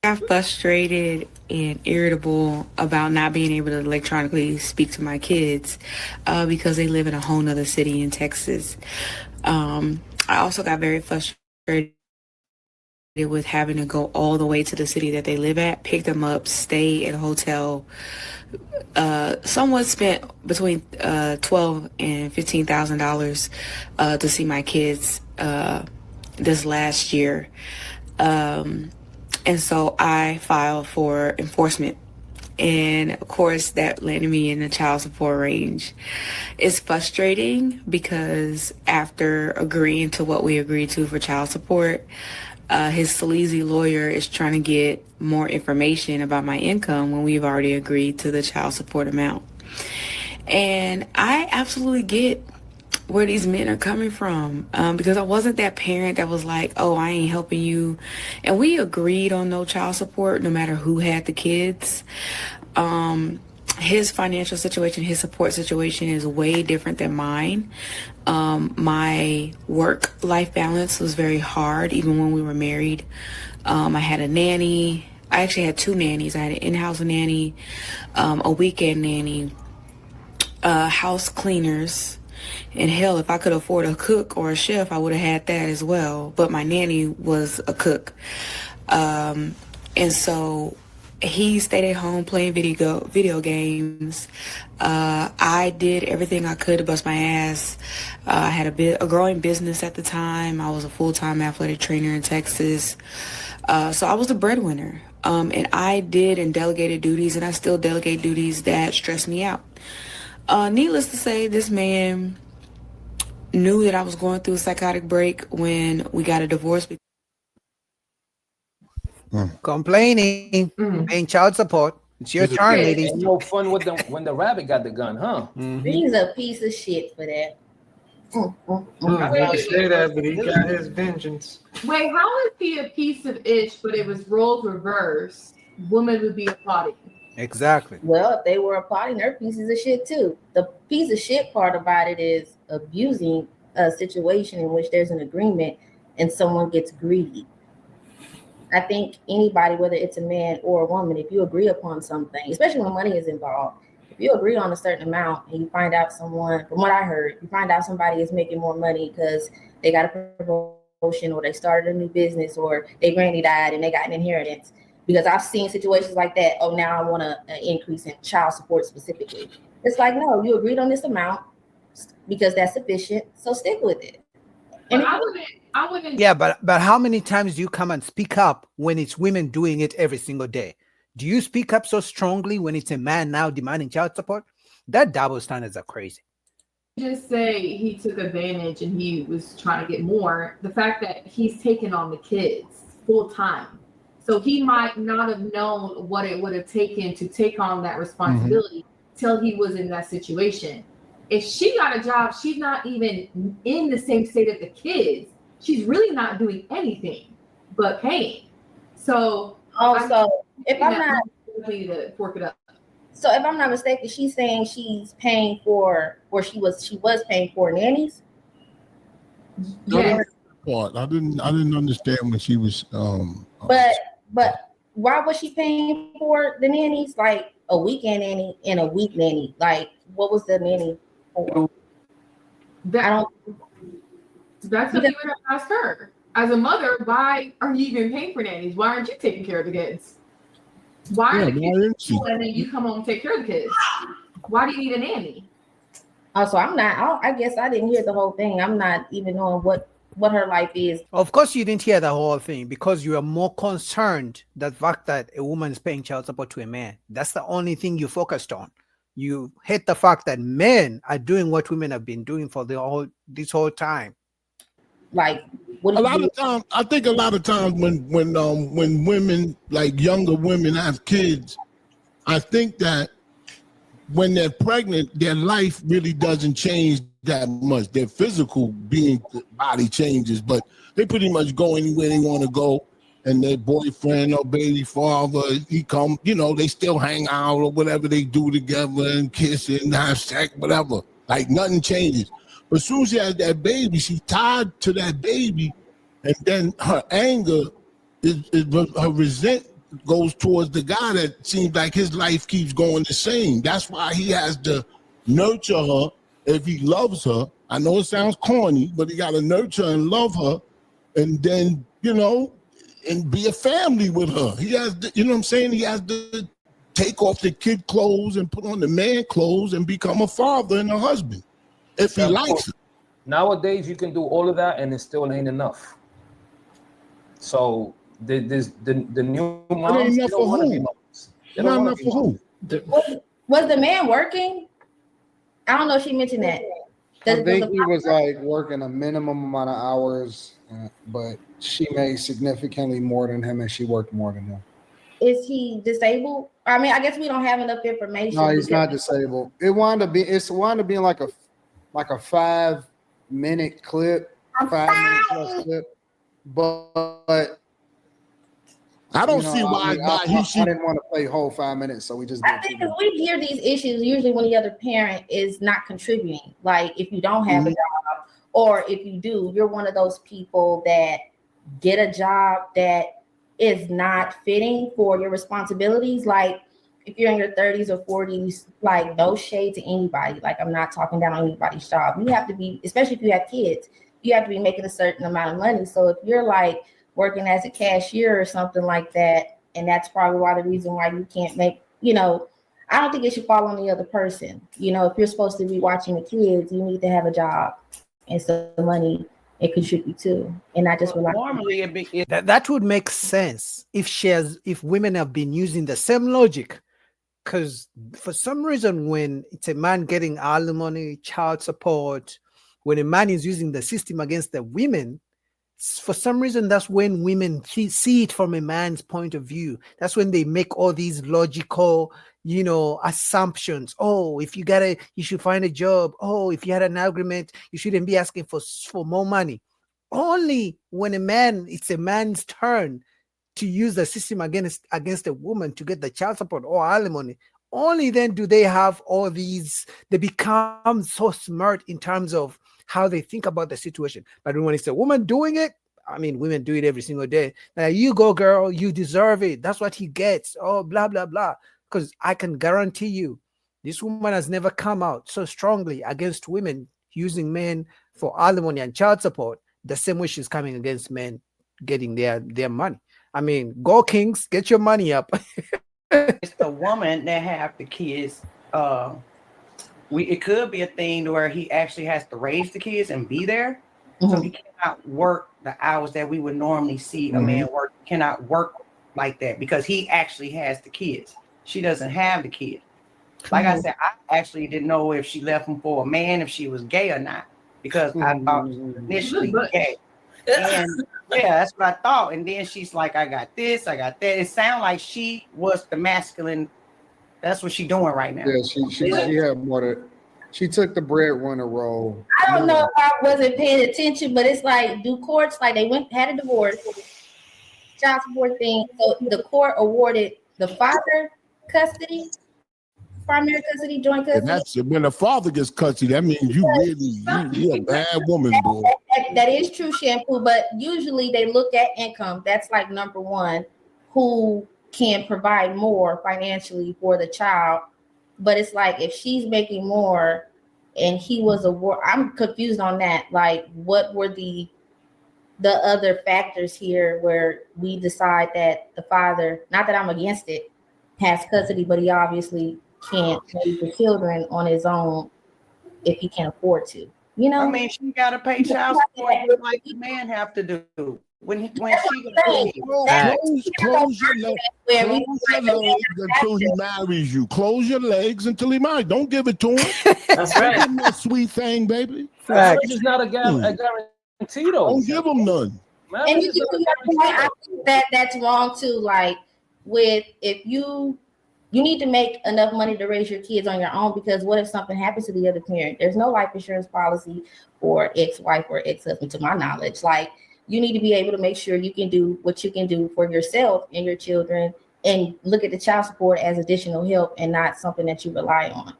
got frustrated and irritable about not being able to electronically speak to my kids because they live in a whole nother city in Texas. I also got very frustrated with having to go all the way to the city that they live at, pick them up, stay at a hotel. Someone spent between 12 and $15,000 to see my kids this last year. Um, and so I filed for enforcement. And of course, that landed me in the child support range. It's frustrating because after agreeing to what we agreed to for child support, his sleazy lawyer is trying to get more information about my income when we've already agreed to the child support amount. And I absolutely get where these men are coming from, because I wasn't that parent that was like, oh, I ain't helping you. And we agreed on no child support no matter who had the kids. Um, his financial situation, his support situation is way different than mine. My work life balance was very hard even when we were married. I had a nanny. I actually had two nannies. I had an in-house nanny, a weekend nanny, house cleaners. And hell, if I could afford a cook or a chef, I would have had that as well. But my nanny was a cook. And so he stayed at home playing video games. I did everything I could to bust my ass. I had a growing business at the time. I was a full-time athletic trainer in Texas. So I was the breadwinner. And I did and delegated duties, and I still delegate duties that stress me out. Needless to say, this man knew that I was going through a psychotic break when we got a divorce. Complaining, Mm. paying child support. It's your It's a- turn, Shit. ladies. Ain't no fun with the when the rabbit got the gun, huh? He's a piece of shit for that. Wait, He can wait, say that, but he got his vengeance. wait, how is he a piece of ish, but it was roles reversed? Women would be applauding. Exactly. Well, if they were applauding, they're pieces of shit too. The piece of shit part about it is abusing a situation in which there's an agreement and someone gets greedy. I think anybody, whether it's a man or a woman, if you agree upon something, especially when money is involved, if you agree on a certain amount and you find out someone, from what I heard, you find out somebody is making more money because they got a promotion or they started a new business or their granny died and they got an inheritance. Because I've seen situations like that. Oh, now I want an increase in child support specifically. It's like, no, you agreed on this amount because that's sufficient, so stick with it. But And I wouldn't. Yeah, but how many times do you come and speak up when it's women doing it every single day? Do you speak up so strongly when it's a man now demanding child support? That double standards are crazy. Just say he took advantage and he was trying to get more. The fact that he's taken on the kids full time. So he might not have known what it would have taken to take on that responsibility till he was in that situation. If she got a job, she's not even in the same state of the kids. She's really not doing anything but paying. So also, if I'm not to fork it up. So if I'm not mistaken, she's saying she's paying for, or she was paying for nannies. Yes. Part I didn't understand when she was But why was she paying for the nannies? Like a weekend nanny and a week nanny. Like what was the nanny for? I don't. That's something you would have to ask her. As a mother, why are you even paying for nannies? Why aren't you taking care of the kids? Why are the kids school and then you come home and take care of the kids? Why do you need a nanny? Also, I'm not. I guess I didn't hear the whole thing. I'm not even knowing what her life is. Of course, you didn't hear the whole thing because you are more concerned the fact that a woman is paying child support to a man. That's the only thing you focused on. You hate the fact that men are doing what women have been doing for this whole time. Like what a lot of times. I think a lot of times when women, like younger women, have kids, I think that when they're pregnant, their life really doesn't change that much. Their physical body changes, but they pretty much go anywhere they want to go. And their boyfriend or baby father, he come, they still hang out or whatever they do together and kiss and have sex, whatever. Like nothing changes. But as soon as she has that baby, she's tied to that baby, and then her anger is her goes towards the guy that seems like his life keeps going the same. That's why he has to nurture her if he loves her. I know it sounds corny, but he got to nurture and love her, and then, you know, and be a family with her. He has to, you know what I'm saying? He has to take off the kid clothes and put on the man clothes and become a father and a husband if he likes it. Nowadays, you can do all of that and it still ain't enough. So the new moms, enough for who? Not enough for who? Was the man working? I don't know if she mentioned that. I think he was like working a minimum amount of hours, but she made significantly more than him, and she worked more than him. Is he disabled? I mean, I guess we don't have enough information. No, he's not disabled. It wound up being like a 5-minute clip, 5-minute plus clip. But I don't see why he should. I didn't want to play whole 5 minutes, so we just. I think because we hear these issues usually when the other parent is not contributing. Like if you don't have a job, or if you do, you're one of those people that get a job that is not fitting for your responsibilities. Like if you're in your 30s or 40s, like no shade to anybody. Like I'm not talking down on anybody's job. You have to be, especially if you have kids, you have to be making a certain amount of money. So if you're like working as a cashier or something like that, and that's probably the reason why you can't make, you know, I don't think it should fall on the other person. You know, if you're supposed to be watching the kids, you need to have a job and some money and contribute to, and not just rely. Normally, that would make sense if women have been using the same logic. Because for some reason, when it's a man getting alimony, child support, when a man is using the system against the women, for some reason, that's when women see it from a man's point of view. That's when they make all these logical, you know, assumptions. Oh, if you should find a job. Oh, if you had an agreement, you shouldn't be asking for more money. Only when it's a man's turn to use the system against a woman to get the child support or alimony. Only then do they have all these. They become so smart in terms of how they think about the situation. But when it's a woman doing it, I mean, women do it every single day. Now, you go, girl, you deserve it. That's what he gets. Oh, blah, blah, blah. Because I can guarantee you, this woman has never come out so strongly against women using men for alimony and child support the same way she's coming against men getting their money. I mean, go Kings, get your money up. It's the woman that have the kids. It could be a thing where he actually has to raise the kids and be there. Mm-hmm. So he cannot work the hours that we would normally see a man work. He cannot work like that because he actually has the kids. She doesn't have the kids. Like I said, I actually didn't know if she left him for a man, if she was gay or not, because I thought she was initially gay. And yeah, that's what I thought. And then she's like, I got this, I got that. It sounded like she was the masculine. That's what she's doing right now. Yeah, she had more to. She took the breadwinner role. I don't know if I wasn't paying attention, but it's like, do courts, like they had a divorce, child support thing. So the court awarded the father custody, primary custody, joint custody. And that's when the father gets custody. That means you're a bad woman, boy. That is true, Shampoo. But usually they look at income. That's like number one, who can provide more financially for the child. But it's like if she's making more and he was I'm confused on that. Like, what were the other factors here where we decide that the father, not that I'm against it, has custody, but he obviously can't raise the children on his own if he can't afford to. You know, I mean, she got to pay child support like the man have to do. When she close your legs until he marries you. Close your legs until he marries. Don't give it to him. That's right. Give him that sweet thing, baby. Marriage is not a guarantee, though. Don't give him none. And you I think that's wrong too. Like, if you need to make enough money to raise your kids on your own, because what if something happens to the other parent? There's no life insurance policy for ex-wife or ex-husband, to my knowledge. Like, you need to be able to make sure you can do what you can do for yourself and your children, and look at the child support as additional help and not something that you rely on.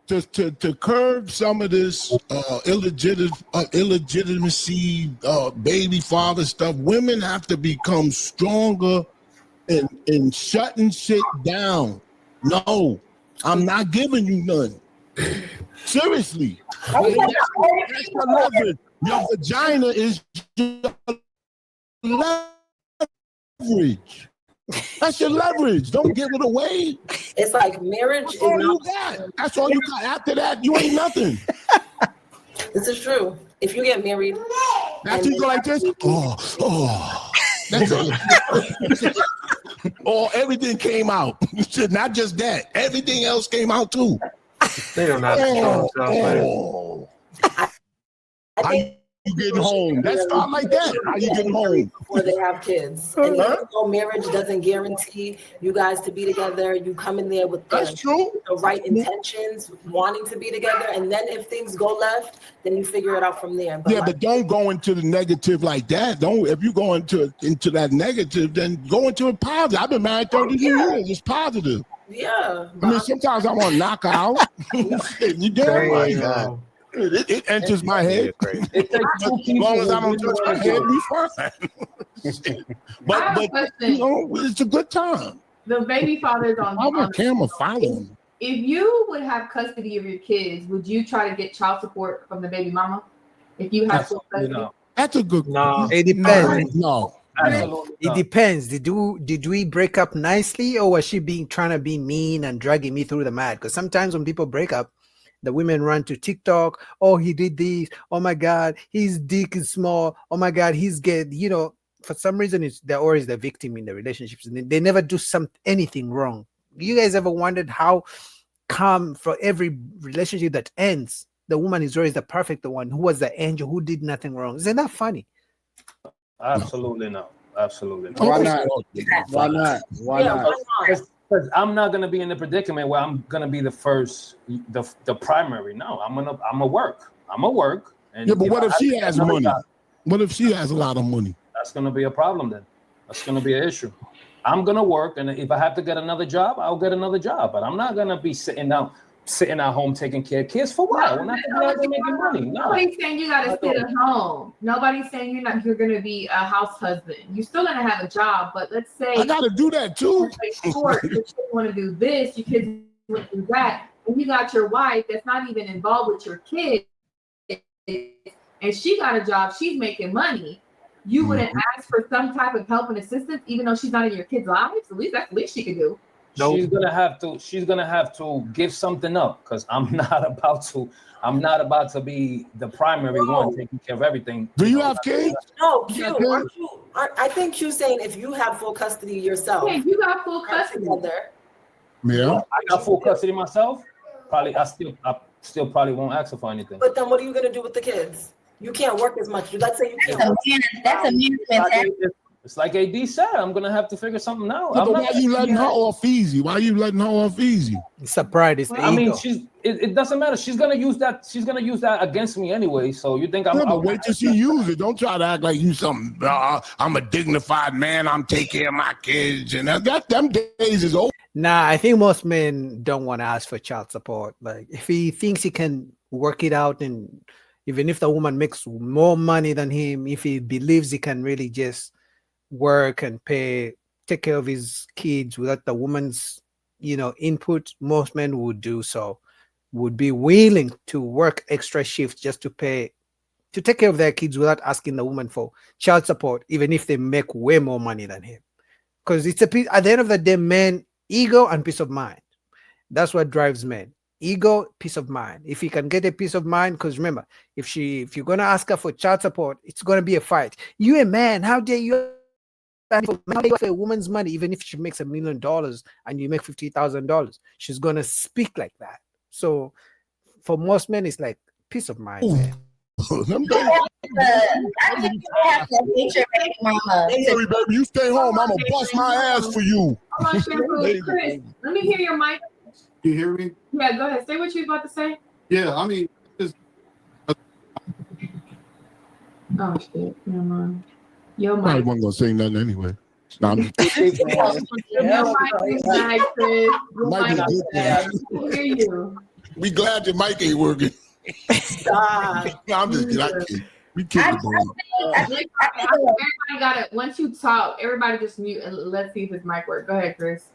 to curb some of this illegitimacy, baby father stuff, women have to become stronger in shutting shit down. No, I'm not giving you none. Seriously. That's the leverage. Your vagina is your leverage. That's your leverage. Don't give it away. It's like marriage That's all you got. That's all you got. After that, you ain't nothing. This is true. If you get married, After you go like this, that's it. Or everything came out. Not just that. Everything else came out too. They don't have to show themselves. How you getting home? Let's start like that. How you getting home? Before they have kids. And even though marriage doesn't guarantee you guys to be together, you come in there with the right intentions, wanting to be together. And then if things go left, then you figure it out from there. But but don't go into the negative like that. Don't. If you go into that negative, then go into a positive. I've been married 30 years. It's positive. Yeah. I mean, sometimes I want to knock out. You damn right. It enters my head. It takes two people. As long as I don't touch my head, we fine. but you know, it's a good time. The baby fathers on the camera following. If you would have custody of your kids, would you try to get child support from the baby mama? If you have full custody? No. That's a good. No, it depends. No. Absolutely It depends. Did we break up nicely, or was she trying to be mean and dragging me through the mud? Because sometimes when people break up, the women run to TikTok. Oh, he did this. Oh my God, his dick is small. Oh my God, he's gay. You know, for some reason, they're always the victim in the relationships, and they never do anything wrong. You guys ever wondered how come for every relationship that ends, the woman is always the perfect one, who was the angel, who did nothing wrong? Isn't that funny? Absolutely not. Absolutely not. Why not? Why not? Why not? Because I'm not gonna be in the predicament where I'm gonna be the first, the primary. No, I'm gonna work. And yeah, but what if she has money? What if she has a lot of money? That's gonna be a problem then. That's gonna be an issue. I'm gonna work, and if I have to get another job, I'll get another job. But I'm not gonna be sitting at home taking care of kids for what? We're not gonna be making money. No. Nobody's saying you gotta sit at home. Nobody's saying you're gonna be a house husband. You're still gonna have a job, but let's say I gotta do that too. Your kids want to do this, your kids want to do that, and you got your wife that's not even involved with your kids, and she got a job, she's making money. You wouldn't ask for some type of help and assistance, even though she's not in your kids' lives. At least that's the least she could do. Nope. She's gonna have to give something up, because I'm not about to be the primary one taking care of everything. Do you have kids? No, Q. I think Q's saying if you have full custody yourself. Yeah, you got full custody. Yeah. I got full custody myself. Probably I still probably won't ask her for anything. But then what are you gonna do with the kids? You can't work as much. Let's say you can't work. That's a man's mentality. It's like AD said, I'm gonna have to figure something out. Yeah, but why are you letting her off easy? Why are you letting her off easy? It's a pride. It's the ego. I mean, it doesn't matter. She's gonna use that. She's gonna use that against me anyway. So you think but wait till she use it. Don't try to act like you something. I'm a dignified man. I'm taking care of my kids, and that them days is over. Nah, I think most men don't want to ask for child support. Like if he thinks he can work it out, and even if the woman makes more money than him, if he believes he can really just work and take care of his kids without the woman's input, most men would do so, would be willing to work extra shifts just to take care of their kids without asking the woman for child support, even if they make way more money than him. Because it's at the end of the day, men, ego and peace of mind. That's what drives men. Ego, peace of mind. If he can get a peace of mind, because remember, if you're gonna ask her for child support, it's gonna be a fight. You a man, how dare you for a woman's money? Even if she makes $1 million and you make $50,000, she's gonna speak like that. So for most men, it's like peace of mind. Man. I think you have to meet your baby mama. Don't worry, baby. You stay home. I'm gonna bust my ass for you. Hold on, Chris, let me hear your mic. You hear me? Yeah, go ahead. Say what you about to say. Yeah, I mean, oh shit, never mind. Your mic. I wasn't gonna say nothing anyway. No, I'm just Your mic is back, Chris. Your Might be mic a is good back. thing. I can hear you. We glad your mic ain't working. Stop. No, I'm just kidding. We kidding. Everybody got it. Once you talk, everybody just mute and let's see if his mic works. Go ahead, Chris.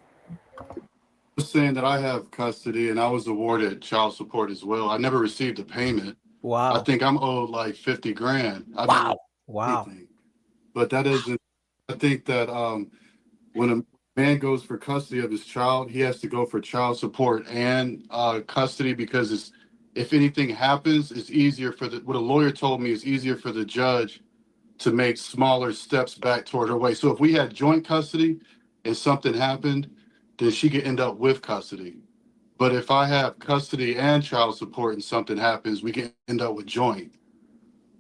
Saying that I have custody and I was awarded child support as well. I never received a payment. Wow. I think I'm owed like 50 grand. Wow. But that isn't, I think that when a man goes for custody of his child, he has to go for child support and custody because if anything happens, it's easier what a lawyer told me is easier for the judge to make smaller steps back toward her way. So if we had joint custody and something happened, then she could end up with custody. But if I have custody and child support and something happens, we can end up with joint.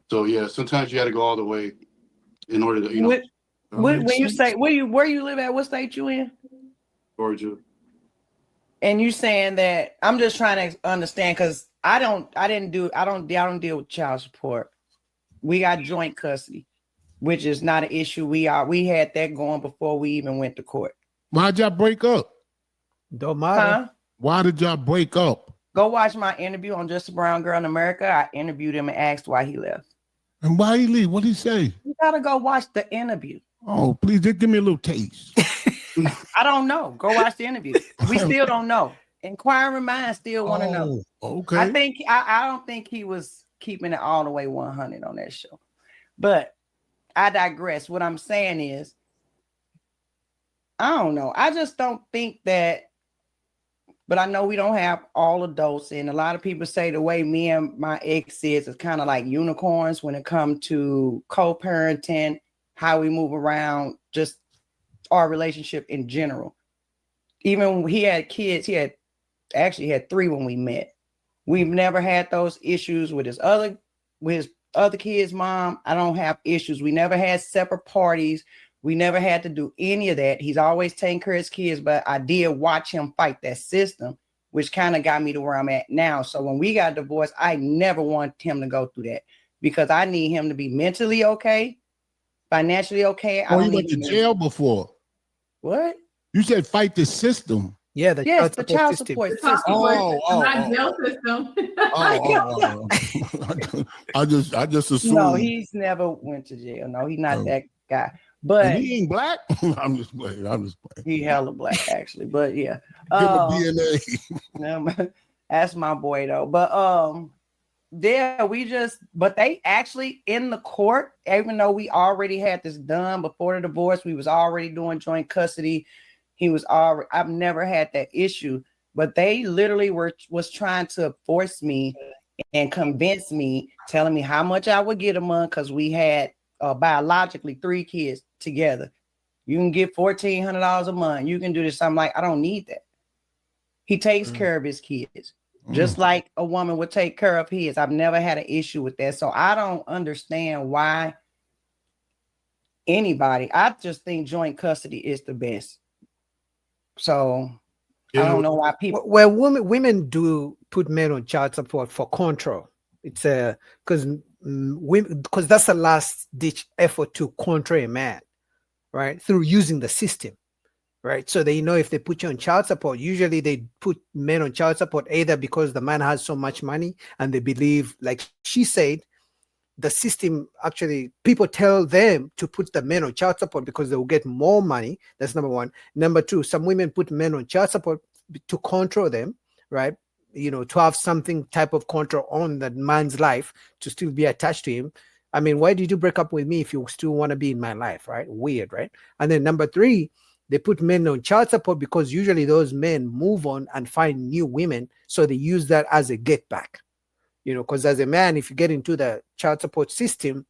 So yeah, sometimes you got to go all the way in order to, when you say where you live at, what state you in? Georgia. And you saying that I'm just trying to understand because I don't deal with child support. We got joint custody, which is not an issue. We had that going before we even went to court. Why'd y'all break up? Don't matter. Huh? Why did y'all break up? Go watch my interview on Just a Brown Girl in America. I interviewed him and asked why he left. And why he leave? What did he say? You gotta go watch the interview. Oh, please just give me a little taste. I don't know. Go watch the interview. We still don't know. Inquiring minds still want to know. Okay. I don't think he was keeping it all the way 100 on that show. But I digress. What I'm saying is, I don't know. I just don't think that, but I know we don't have all adults. And a lot of people say the way me and my ex is kind of like unicorns when it comes to co-parenting, how we move around, just our relationship in general. Even when he had kids, he had 3 when we met. We've never had those issues with his other kids' mom. I don't have issues. We never had separate parties. We never had to do any of that. He's always taking care of his kids, but I did watch him fight that system, which kind of got me to where I'm at now. So when we got divorced, I never wanted him to go through that because I need him to be mentally okay, financially okay. Oh, you went to jail before. What? You said fight the system. Yeah, the child support system. Not jail system. I just assumed. No, he's never went to jail. No, he's not that guy. But and he ain't black. I'm just playing. He hella black actually, but yeah. Give a DNA. That's my boy though. But but they actually in the court, even though we already had this done before the divorce, we was already doing joint custody. I've never had that issue, but they literally was trying to force me and convince me, telling me how much I would get a month because we had biologically 3 kids together. You can get $1,400 a month. You can do this. I'm like, I don't need that. He takes care of his kids, just like a woman would take care of his. I've never had an issue with that. So I don't understand why anybody, I just think joint custody is the best. So I don't know why people. Well, women do put men on child support for control. It's because that's a last ditch effort to control a man, right? Through using the system, right? So they know if they put you on child support, usually they put men on child support either because the man has so much money and they believe, like she said, the system actually, people tell them to put the men on child support because they will get more money. That's number one. Number two, some women put men on child support to control them, right? To have something type of control on that man's life to still be attached to him. I mean, why did you break up with me if you still want to be in my life, right? Weird, right? And then number three, they put men on child support because usually those men move on and find new women. So they use that as a get back. Because as a man, if you get into the child support system,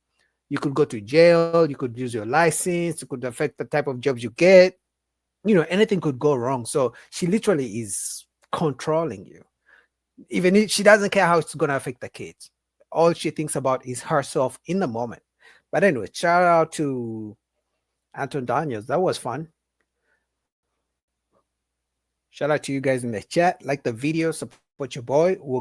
you could go to jail, you could lose your license, it could affect the type of jobs you get, anything could go wrong. So she literally is controlling you. Even if she doesn't care how it's going to affect the kids. All she thinks about is herself in the moment. But anyway, shout out to Anton Daniels. That was fun. Shout out to you guys in the chat. Like the video, support your boy. We'll